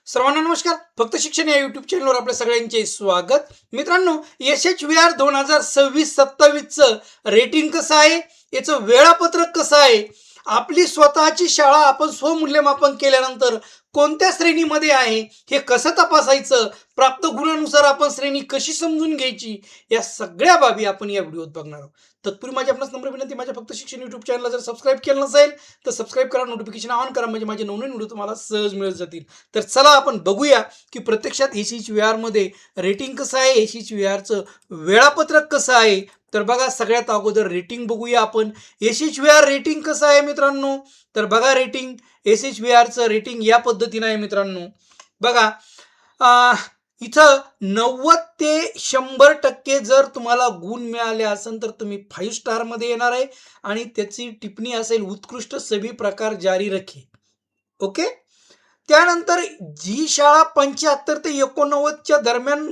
सर्वांना नमस्कार. फक्त शिक्षण या यूट्यूब चॅनलवर आपल्या सगळ्यांचे स्वागत. मित्रांनो, SHVR 2026-27चं रेटिंग कसं आहे, याचं वेळापत्रक कसं आहे, आपली स्वतःची शाळा आपण स्वमूल्यमापन केल्यानंतर कोणत्या श्रेणीमध्ये आहे हे कसं तपासायचं, प्राप्त गुणानुसार आपण श्रेणी कशी समजून घ्यायची, या सगळ्या बाबी आपण या व्हिडिओत बघणार आहोत. तत्पूर्वी माझी आपणास नम्र विनंती, माझ्या फक्त शिक्षण यूट्यूब चॅनलला जर सबस्क्राईब केलं नसेल तर सबस्क्राईब करा, नोटिफिकेशन ऑन करा, म्हणजे माझे नवनवीन व्हिडिओ तुम्हाला सहज मिळत जातील. तर चला आपण बघूया की प्रत्यक्षात SHVR मध्ये रेटिंग कसं आहे, SHVRचं वेळापत्रक कसं आहे. तर बघा, सगळ्यात अगोदर रेटिंग बघूया आपण. SHVR रेटिंग कसं आहे मित्रांनो, तर बघा रेटिंग SHVRचं रेटिंग या पद्धतीने आहे मित्रांनो. बघा, इथं 90 ते 100% जर तुम्हाला गुण मिळाले असेल तर तुम्ही 5 स्टारमध्ये येणार आहे आणि त्याची टिप्पणी असेल उत्कृष्ट सभी प्रकार जारी रखे. ओके. त्यानंतर जी शाळा 75 ते 89च्या दरम्यान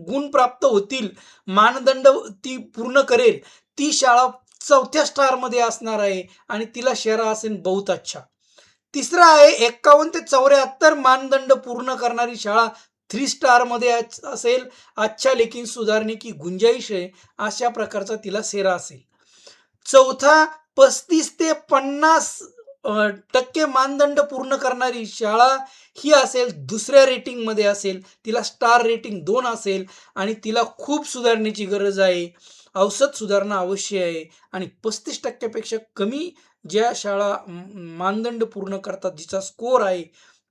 गुण प्राप्त होतील, मानदंड ती पूर्ण करेल, ती शाळा 4थ्या स्टारमध्ये असणार आहे आणि तिला शेरा असेल बहुत अच्छा. तिसरा आहे 51 ते 74 मानदंड पूर्ण करणारी शाळा 3 स्टारमध्ये असेल, अच्छा लेकिन सुधारणे की गुंजाइश आहे, अशा प्रकारचा तिला शेरा असेल. चौथा 35 ते 50% मानदंड पूर्ण करणारी शाळा ही असेल, दुसऱ्या रेटिंगमध्ये असेल, तिला स्टार रेटिंग 2 असेल आणि तिला खूप सुधारण्याची गरज आहे, औषध सुधारणा अवश्य आहे. आणि 35% कमी ज्या शाळा मानदंड पूर्ण करतात, जिचा स्कोर आहे,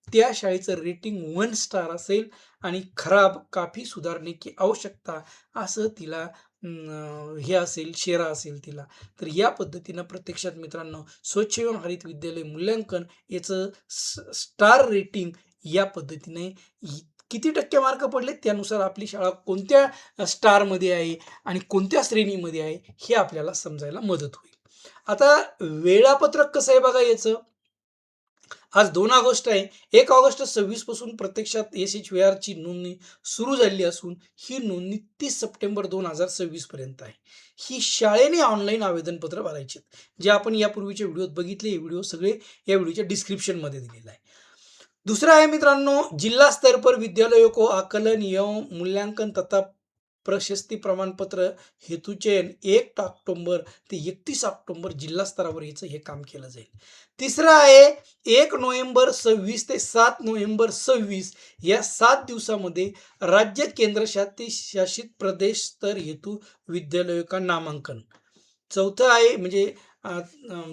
त्या शाळेचं रेटिंग 1 स्टार असेल आणि खराब, काफी सुधारणे की आवश्यकता, असं तिला हे असेल, शेरा असेल तिला. तर या पद्धतीनं प्रत्यक्षात मित्रांनो, स्वच्छ एवं हरित विद्यालय मूल्यांकन याचं स्टार रेटिंग या पद्धतीने किती टक्के मार्क पडले त्यानुसार आपली शाळा कोणत्या स्टारमध्ये आहे आणि कोणत्या श्रेणीमध्ये आहे हे आपल्याला समजायला मदत होईल. आता वेळापत्रक कसं आहे बघा याचं. आज 2 ऑगस्ट आहे. 1 ऑगस्ट 26 पासून प्रत्यक्षात SHVRची नोंदणी सुरू झाली असून ही नोंदणी 30 सप्टेंबर 2026 पर्यंत आहे. ही शाळेने ऑनलाईन आवेदनपत्र भरायचे, जे आपण यापूर्वीच्या व्हिडिओत बघितले. हे व्हिडिओ सगळे या व्हिडिओच्या डिस्क्रिप्शनमध्ये दिलेला आहे. दुसरा आहे मित्रांनो, जिला स्तर पर विद्यालयों को आकलन एवं मूल्यांकन तथा प्रशस्ती प्रमाणपत्र हेतु चयन 1 ऑक्टोबर ते 31 ऑक्टोबर जिल्हा स्तरावर याचं हे काम केलं जाईल. तिसरं आहे 1 नोव्हेंबर 26 ते 7 नोव्हेंबर 26 या 7 दिवसामध्ये राज्य केंद्रशासित प्रदेश स्तर हेतु विद्यालयों का नामांकन. चौथं आहे म्हणजे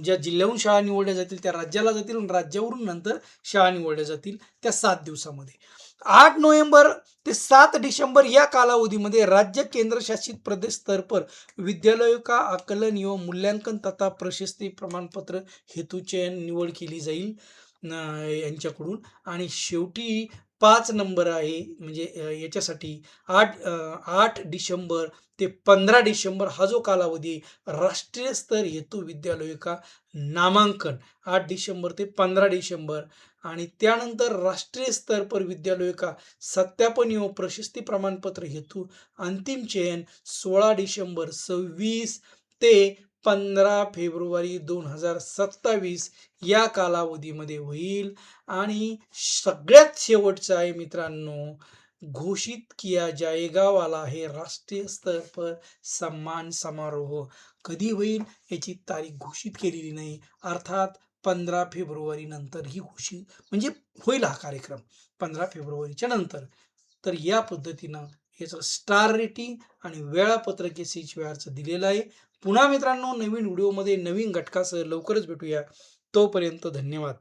ज्या जिल्ह्याहून शाळा निवडल्या जातील त्या राज्याला जातील आणि राज्यावरून नंतर शाळा निवडल्या जातील त्या 7 दिवसामध्ये. 8 नोव्हेंबर ते 7 डिसेंबर या कालावधीमध्ये राज्य केंद्रशासित प्रदेश स्तर पर विद्यालयों का आकलन एवं मूल्यांकन तथा प्रशस्ती प्रमाणपत्र हेतु चयन निवड केली जाईल यांच्याकडून. आणि शेवटी 5 नंबर आहे म्हणजे याच्यासाठी 8 डिसेंबर ते 15 डिसेंबर हा जो कालावधी राष्ट्रीय स्तर हेतु विद्यालयों का नामांकन 8 डिसेंबर ते 15 डिसेंबर आणि त्यानंतर राष्ट्रीय स्तर पर विद्यालयों का सत्यापन एवं प्रशस्ती प्रमाणपत्र हेतु अंतिम चयन 16 डिसेंबर 26 ते 15 फेब्रुवारी 2027 या कालावधीमध्ये होईल. आणि सगळ्यात शेवटचं आहे मित्रांनो, घोषित किया जाएगा वाला है राष्ट्रीय स्तर पर सम्मान समारोह. कधी होईल याची तारीख घोषित केलेली नाही, अर्थात 15 फेब्रुवारी नंतर ही घोषित म्हणजे होईल हा कार्यक्रम 15 फेब्रुवारीच्या नंतर. तर या पद्धतीनं याचं स्टार रेटिंग आणि वेळापत्रक SHVRचं दिलेलं आहे. पुन्हा मित्रांनो, नवीन व्हिडिओमध्ये नवीन घटकासह लवकरच भेटूया. तोपर्यंत धन्यवाद.